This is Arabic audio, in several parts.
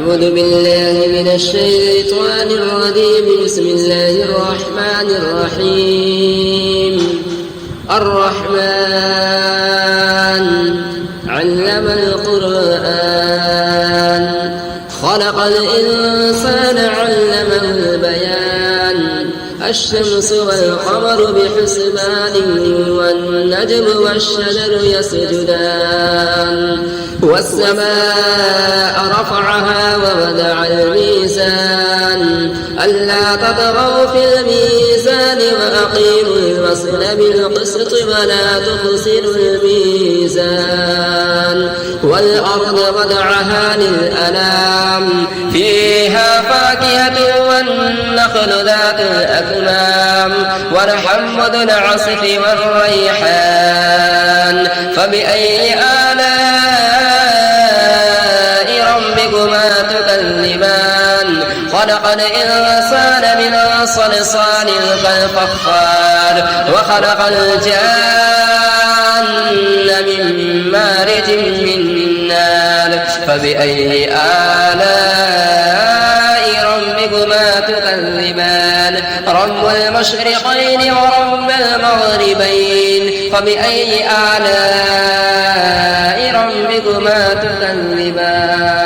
أعوذ بالله من الشيطان الرجيم. بسم الله الرحمن الرحيم. الرحمن علم القرآن خلق الإنسان علمه البيان الشمس والقمر بحسبان والنجم والشجر يسجدان والسماء رفعها ووضع الميزان ألا تطغوا في الميزان وأقيموا الوزن بالقسط ولا تخسروا الميزان والأرض وضعها للأنام فيها فاكهة والنخل ذات الأكمام والحب ذو العصف والريحان فبأي آلاء ربكما تكذبان خلق الإنسان من صلصال كالفخار وخلق الجان من مارج من نار فبأي آلاء ربكما تكذبان رب المشرقين ورب المغربين فبأي آلاء ربكما تكذبان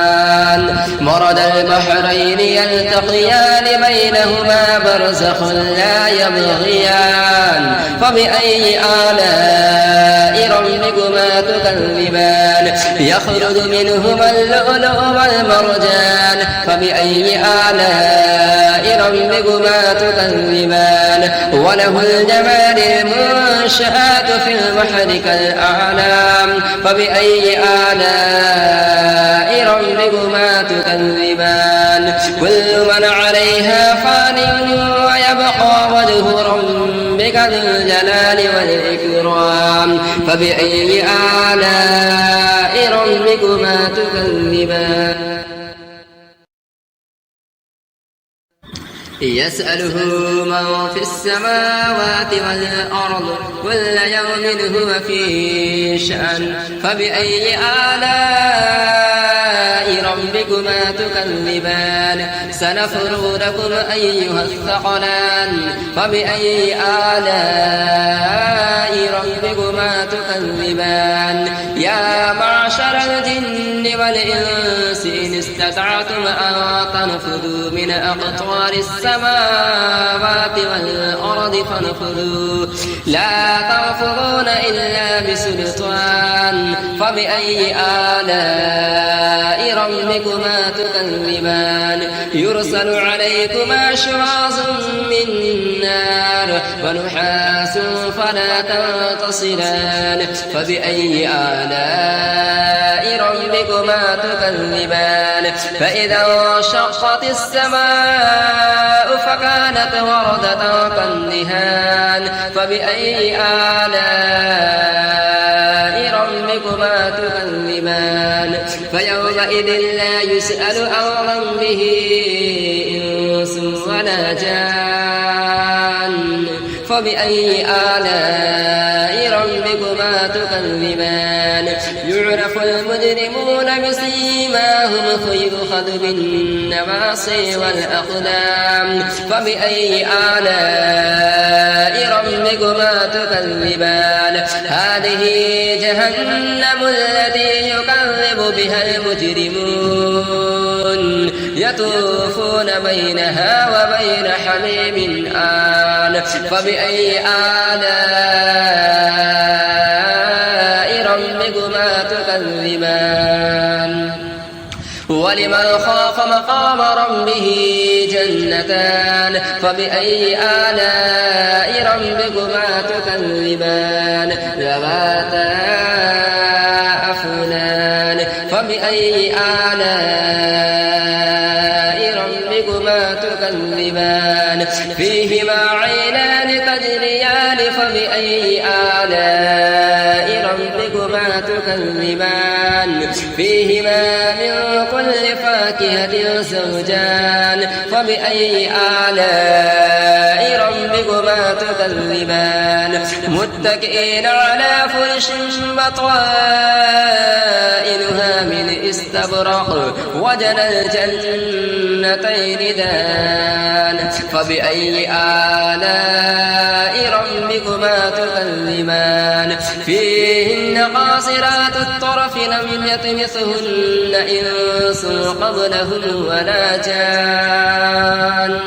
مرج البحرين يلتقيان بينهما برزخ لا يبغيان فبأي آلاء ربكما تكذبان يخرج منهما اللؤلؤ والمرجان فبأي آلاء ربكما تكذبان وله الجمال المنشآت في البحر كالأعلام فبأي آلاء ربكما تكذبان كل من عليها فان ويبقى وجه ربك ذو الجلال والإكرام فبأي آلاء ربكما تكذبان يسأله من في السماوات والأرض كل يوم هو في شأن فبأي آلاء ربكما تكذبان سنفرغ لكم أيها الثقلان فبأي آلاء ربكما تكذبان يا معشر الجن والإنس إن استطعتم أن تنفذوا من أقطار السماوات والأرض فانفذوا لا تنفذون إلا بسلطان فبأي آلاء ربكما تكذبان يرسل عليكما شواظ من نار ونحاس فلا تنتصران فبأي آلاء ربكما تكذبان فإذا انشقت السماء فكانت وردة كالدهان فبأي آلاء ربكما تكذبان فيومئذ لا يسأل عن ذنبه إنس ولا جان فبأي آلاء ربكما تكذبان يعرف المجرمون بسيماهم فيؤخذ بالنواصي والأقدام فبأي آلاء ربكما تكذبان هذه جهنم التي يكذب بها المجرمون يطوفون بينها وبين حميم آن فبأي آلاء ربكما تكذبان ولمن خاف مقام ربه جنتان فبأي آلاء ربكما تكذبان ذواتا أفنان فبأي آلاء ربكما تكذبان فيهما عينان تجريان فبأي آلاء ربكما تكذبان فيهما من كل فاكهة زوجان فبأي آلاء ربكما ربكما تكذبان متكئين على فرش بطائنها من استبرق وجنى الجنتين دان فبأي آلاء ربكما تكذبان فيهن قاصرات الطرف لم يطمثهن إنس قبلهم ولا جان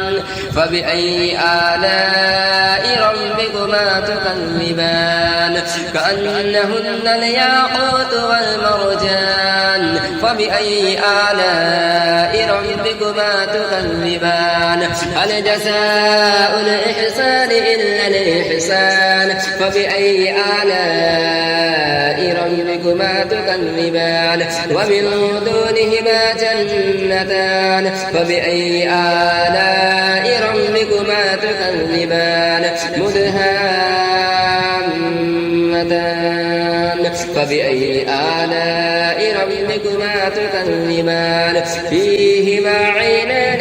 فبأي آلاء ربكما تكذبان كأنهن الياقوت والمرجان فبأي آلاء ربكما تكذبان هل جزاء الإحسان إلا الإحسان فبأي آلاء ربكما تكذبان ومن دونهما جنتان فبأي آلاء ربكما تكذبان مدهامتان فبأي آلاء ربكما تكذبان فيهما عينان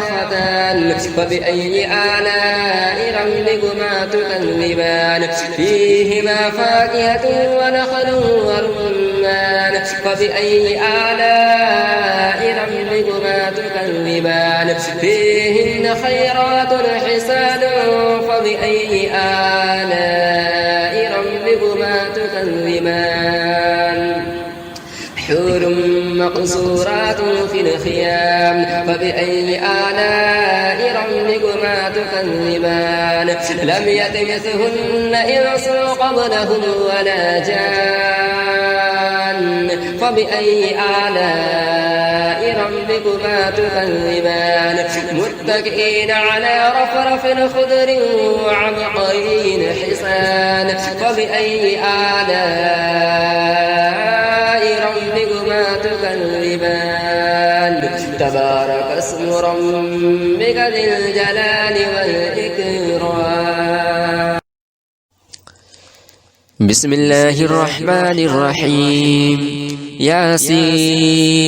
نضاختان فبأي آلاء ربكما تكذبان فيهما فاكهة ونخل ورمان فبأي آلاء ربكما تكذبان فيهن خيرات حسان فبأي آلاء ربكما تكذبان حور مقصورات في الخيام فبأي آلاء ربكما تكذبان لم يطمثهن إنس قبلهم ولا جان فبأي آلاء ربكما تكذبان متكئين على رفرف خضر وعبقري حسان فبأي آلاء ربكما تكذبان تبارك اسم ربك ذي الجلال والإكرام بسم الله الرحمن الرحيم ياسين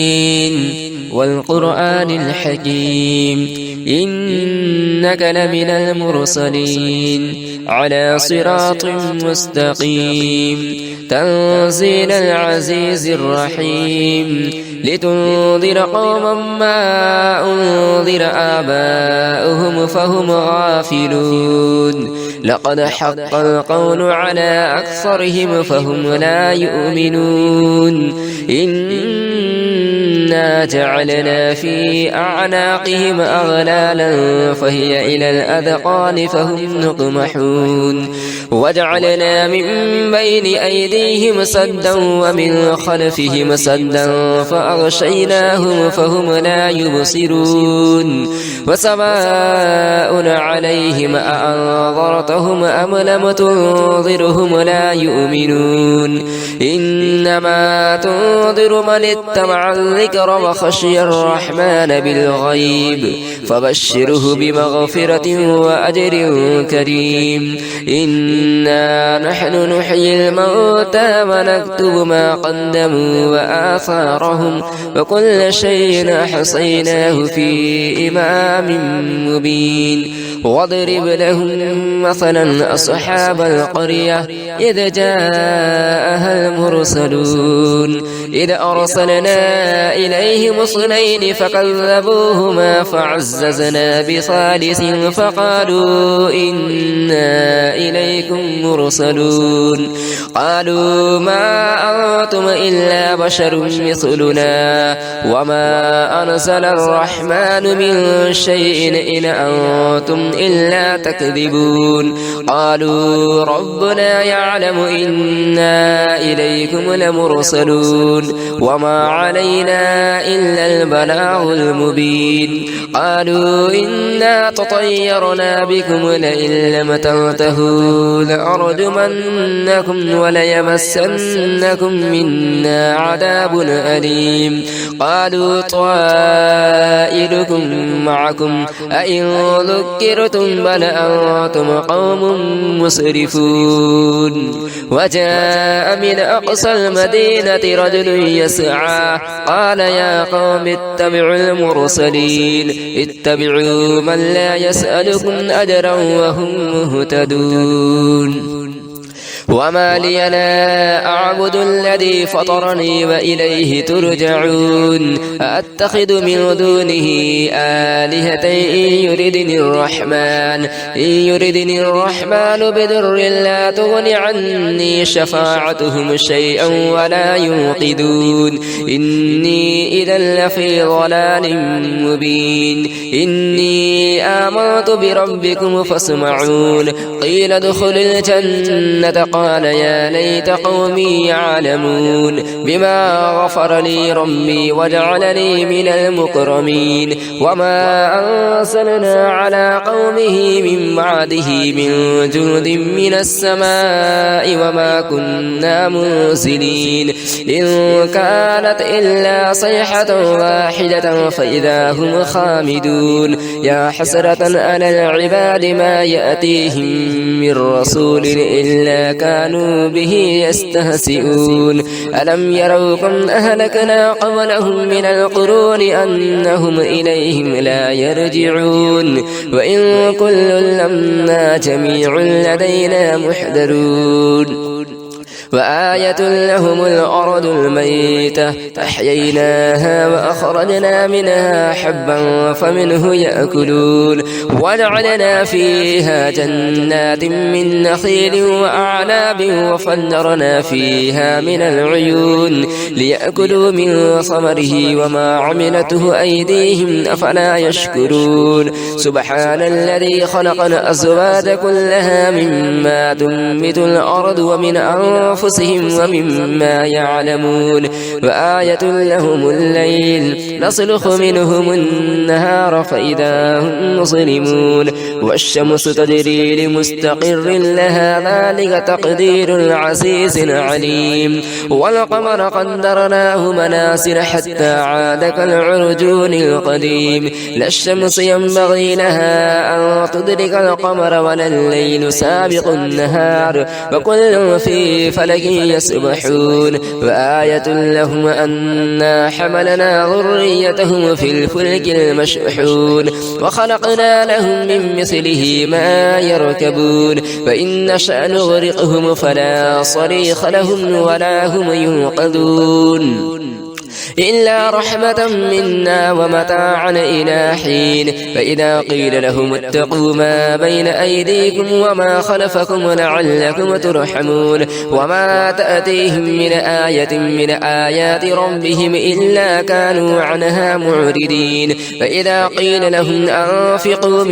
والقرآن الحكيم إنك لمن المرسلين على صراط مستقيم تنزيل العزيز الرحيم لتنذر قوما ما أنذر آباؤهم فهم غافلون لقد حق القول على أكثرهم فهم لا يؤمنون إنا جعلنا في أعناقهم أغلالا فهي إلى الأذقان فهم مقمحون وجعلنا من بين أيديهم سدا ومن خلفهم سدا فأغشيناهم فهم لا يبصرون وسواء عليهم أأنذرتهم أم لم تنذرهم لا يؤمنون إنما تنذر من اتبع الذكر وخشي الرحمن بالغيب فبشره بمغفرة وأجر كريم إنا نحن نحيي الموتى ونكتب ما قدموا وآثارهم وكل شيء أحصيناه في إمام مبين واضرب لهم مثلا أصحاب القرية إذ جاءها المرسلون إذ أرسلنا إليهم اثنين فكذبوهما فعززنا بثالث فقالوا إنا إليكم مرسلون قالوا ما أنتم إلا بشر مثلنا وما أنزل الرحمن من شيء إن أنتم إلا تكذبون قالوا ربنا يعلم إنا إليكم لمرسلون وما علينا إلا البلاغ المبين قالوا إنا تطيرنا بكم لئن لم تنتهوا لأرجمنكم وليمسنكم منا عذاب أليم قالوا طائركم معكم أئن ذكرتم بل أنتم قوم مسرفون وجاء من أقصى المدينة رجل يسعى قال يا قوم اتبعوا المرسلين اتبعوا من لا يسألكم أجرا وهم مهتدون وما لي لا أعبد الذي فطرني وإليه ترجعون أأتخذ من دونه آلهة إن يردني الرحمن بضر لا تغن عني شفاعتهم شيئا ولا ينقذون إني إذا لفي ضلال مبين إني آمنت بربكم فاسمعون قيل ادخل الجنة قال يا ليت قومي يعلمون بما غفر لي ربي وجعلني من المكرمين وما أرسلنا على قومه من بعده من جند من السماء وما كنا منزلين إن كانت إلا صيحة واحدة فإذا هم خامدون يا حسرة على العباد ما يأتيهم من رسول إلا كانوا به يستهزئون ألم يروا كم أهلكنا قبلهم من القرون أنهم إليهم لا يرجعون وإن كل لما جميع لدينا محضرون وآية لهم الأرض الميتة أحييناها وأخرجنا منها حبا فمنه يأكلون وجعلنا فيها جنات من نخيل وأعناب وفجرنا فيها من العيون ليأكلوا من ثمره وما عملته أيديهم أفلا يشكرون سبحان الذي خلق الأزواج كلها مما تنبت الأرض ومن أنفسهم ومما يعلمون وآية لهم الليل نسلخ منهم النهار فإذا هم مظلمون والشمس تجري لمستقر لها ذلك تقدير العزيز العليم والقمر قدرناه منازل حتى عاد كالعرجون القديم لا الشمس ينبغي لها أن تدرك القمر ولا الليل سابق النهار وكل في فلك يسبحون وآية لهم أنا حملنا ذريتهم في الفلك المشحون وخلقنا لهم من مثله ما يركبون فإن نشأ نغرقهم فلا صريخ لهم ولا هم ينقذون إلا رحمة منا ومتاعا إلى حين فإذا قيل لهم اتقوا ما بين أيديكم وما خلفكم لعلكم ترحمون وما تأتيهم من آية من آيات ربهم إلا كانوا عنها معرضين فإذا قيل لهم أنفقوا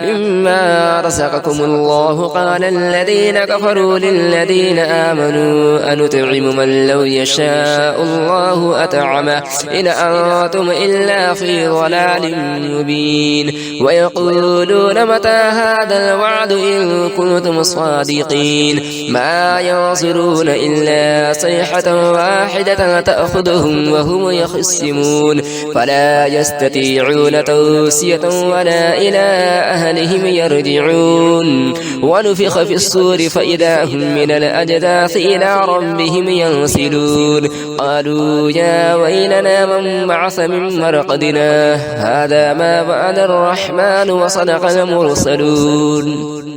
مما رزقكم الله قال الذين كفروا للذين آمنوا أنطعم من لو يشاء الله أطعمه إن أنتم إلا في ضلال مبين ويقولون متى هذا الوعد إن كنتم صادقين ما ينظرون إلا صيحة واحدة تأخذهم وهم يخصمون فلا يستطيعون توصية ولا إلى أهلهم يرجعون ونفخ في الصور فإذا هم من الأجداث إلى ربهم ينسلون قالوا يا ويلنا من بعث من مرقدنا هذا ما وعد الرحمن وصدق المرسلون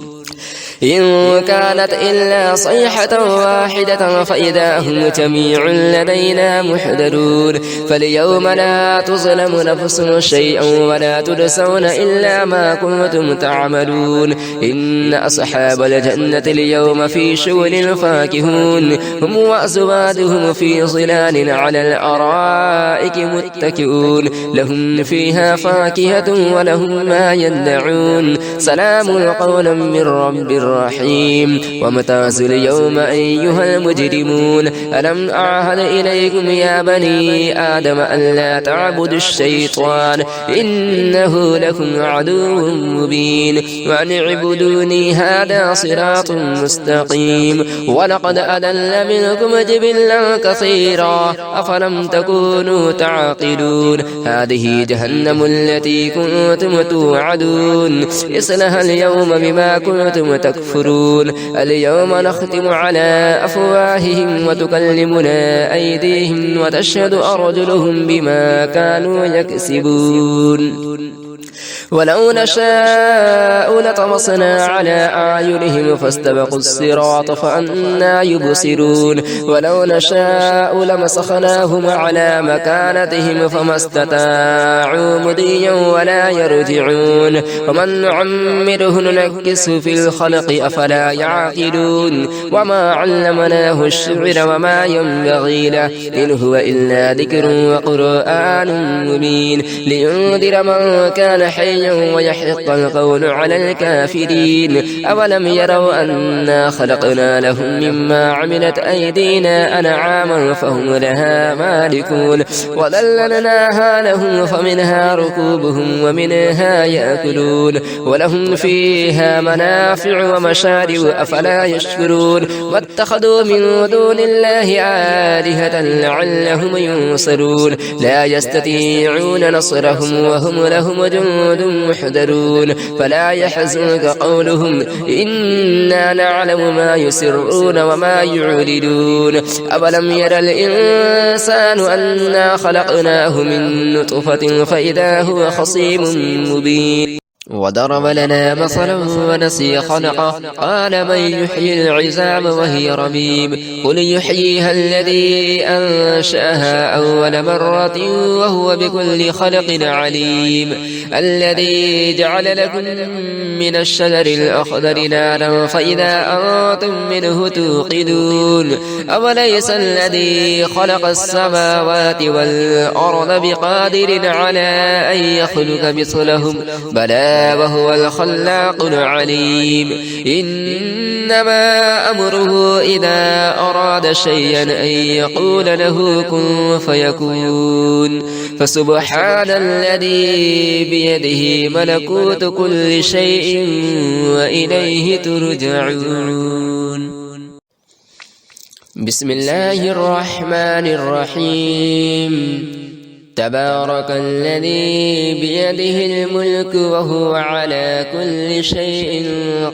إن كانت إلا صيحة واحدة فإذا هم جميع لدينا محضرون فاليوم لا تظلم نفس شيئا ولا تجزون إلا ما كنتم تعملون إن أصحاب الجنة اليوم في شغل فاكهون هم وأزواجهم في ظلال على الأرائك متكئون لهم فيها فاكهة ولهم ما يدعون سلام قولا من رب الرحيم وامتازوا اليوم أيها المجرمون ألم أعهد إليكم يا بني آدم ألا تعبدوا الشيطان إنه لكم عدو مبين وأن اعبدوني هذا صراط مستقيم ولقد أضل منكم جبلا كثيرا أفلم تكونوا تعقلون هذه جهنم التي كنتم توعدون اصلها اليوم بما كنتم تكفرون تكفرون اليوم نختم على أفواههم وتكلمنا أيديهم وتشهد أرجلهم بما كانوا يكسبون ولو نشاء لطمسنا على أعينهم فاستبقوا الصراط فأنى يبصرون ولو نشاء لمسخناهم على مكانتهم فما استطاعوا مضيا ولا يرجعون ومن نعمره ننكسه في الخلق أفلا يعقلون وما علمناه الشعر وما ينبغي له إن هو إلا ذكر وقرآن مبين لينذر من كان حيا ويحق القول على الكافرين أولم يروا أنا خلقنا لهم مما عملت أيدينا أنعاما فهم لها مالكون وذللناها لهم فمنها ركوبهم ومنها يأكلون ولهم فيها منافع ومشارب أفلا يشكرون واتخذوا من دون الله آلهة لعلهم ينصرون لا يستطيعون نصرهم وهم لهم جند محضرون فلا يحزنك قولهم إنا نعلم ما يسرون وما يعلنون أولم ير الإنسان أنا خلقناه من نطفة فإذا هو خصيم مبين وضرب لنا مثلا ونسي خلقه قال من يحيي العظام وهي رميم قل يحييها الذي أنشأها أول مرة وهو بكل خلق عليم الذي جعل لكم من الشجر الأخضر نارا فإذا أنتم منه توقدون أوليس الذي خلق السماوات والأرض بقادر على أن يخلق مثلهم بلى وهو الخلاق العليم إنما أمره إذا أراد شيئا أن يقول له كن فيكون فسبحان الذي بيده ملكوت كل شيء وإليه ترجعون بسم الله الرحمن الرحيم تبارك الذي بيده الملك وهو على كل شيء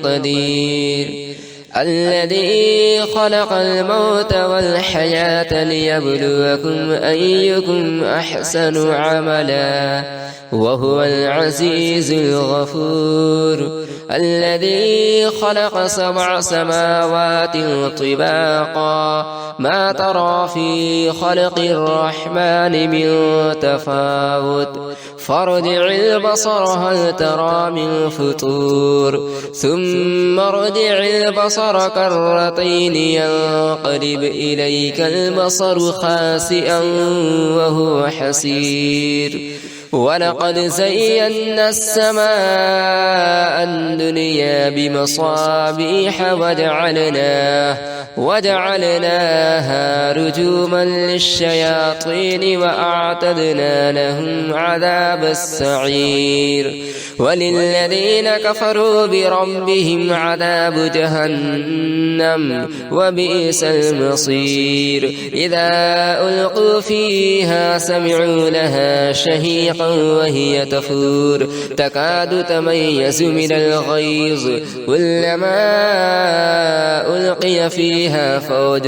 قدير الذي خلق الموت والحياة ليبلوكم أيكم أحسن عملا وهو العزيز الغفور الذي خلق 7 سماوات طباقا ما ترى في خلق الرحمن من تفاوت فارجع البصر هل ترى من فطور ثم ارجع البصر كرتين ينقلب إليك البصر خاسئا وهو حسير ولقد زينا السماء الدنيا بمصابيح وجعلناها رجوما للشياطين وأعتدنا لهم عذاب السعير وللذين كفروا بربهم عذاب جهنم وبئس المصير إذا ألقوا فيها سمعوا لها شهيقا وهي تفور تكاد تميز من الغيظ كلما ألقي فيها فوج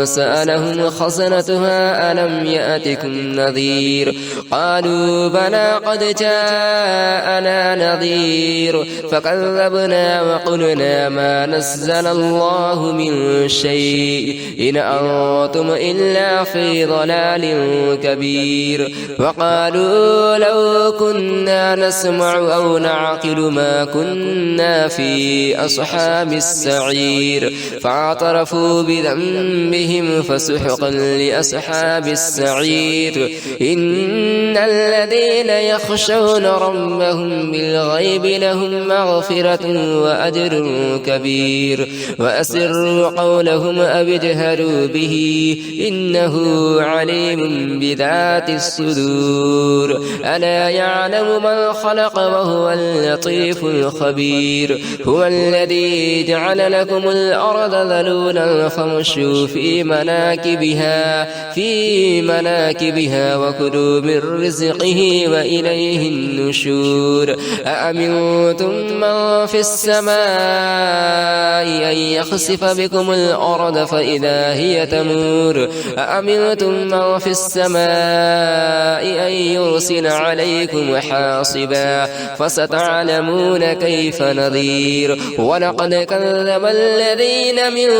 سألهم خزنتها ألم يأتكم نذير قالوا بلى قد جاءنا نذير فكذبنا وقلنا ما نزل الله من شيء إن أنتم إلا في ضلال كبير وقالوا لو كنا نسمع أو نعقل ما كنا في أصحاب السعير فاعترفوا بذنبهم فسحقا لأصحاب السعير إن الذين يخشون ربهم بالغيب لهم مغفرة وأجر كبير وأسروا قولهم أو اجهروا به إنه عليم بذات الصدور ألا يعلم من خلق وهو اللطيف الخبير هو الذي جعل لكم الأرض ذلولا ذلولا فامشوا في مناكبها وكلوا من رزقه وإليه النشور أأمنتم من في السماء أن يخسف بكم الأرض فإذا هي تمور أأمنتم من في السماء أن يرسل عليكم حاصبا فستعلمون كيف نذير ولقد كذب الذين من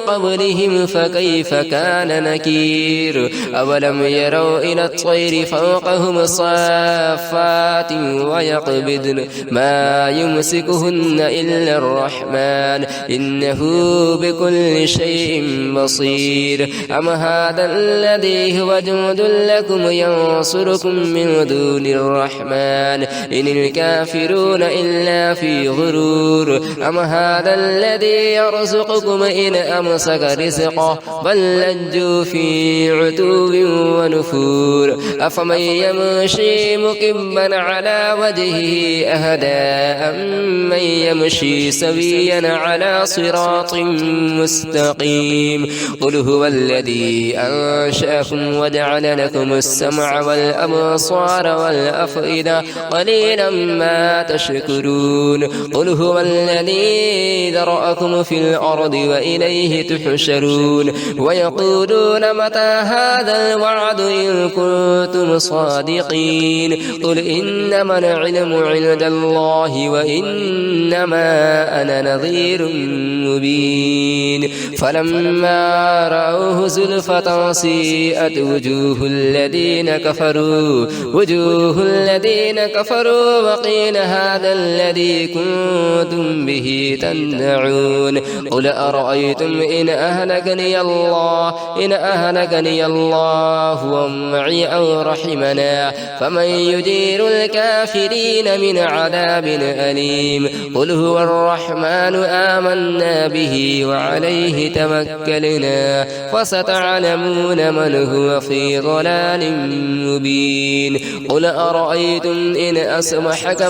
قبلهم فكيف كان نكير أولم يروا إلى الطير فوقهم صافات ويقبضن ما يمسكهن إلا الرحمن إنه بكل شيء بصير أم هذا الذي هو جند لكم ينصركم من دون الرحمن إن الكافرون إلا في غرور أم هذا الذي يرزقكم إن أمسك رزقه بل لجوا في عتو ونفور أفمن يمشي مكبا على وجهه أهدى أمن يمشي سويا على صراط مستقيم قل هو الذي أنشأكم وجعل لكم السمع والأبصار والأفئدة قليلا ما تشكرون قل هو الذي ذرأكم في الأرض وإليه تحشرون ويقولون متى هذا الوعد إن كنتم صادقين قل إنما العلم عند الله وإنما أنا نذير مبين فلما رأوه زلفة سيئت وجوه الذين كفروا وقيل هذا الذي كنتم به تدعون قل أرأيتم إن أهلكني الله ومعي أو رحمنا فمن يجير الكافرين من عذاب أليم قل هو الرحمن آمنا به وعليه توكلنا فستعلمون من هو في غلال مبين قل أرأيتم إن أصبحك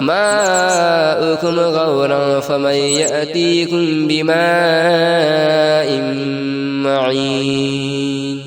ماؤكم غورا فمن يأتيكم بماء معين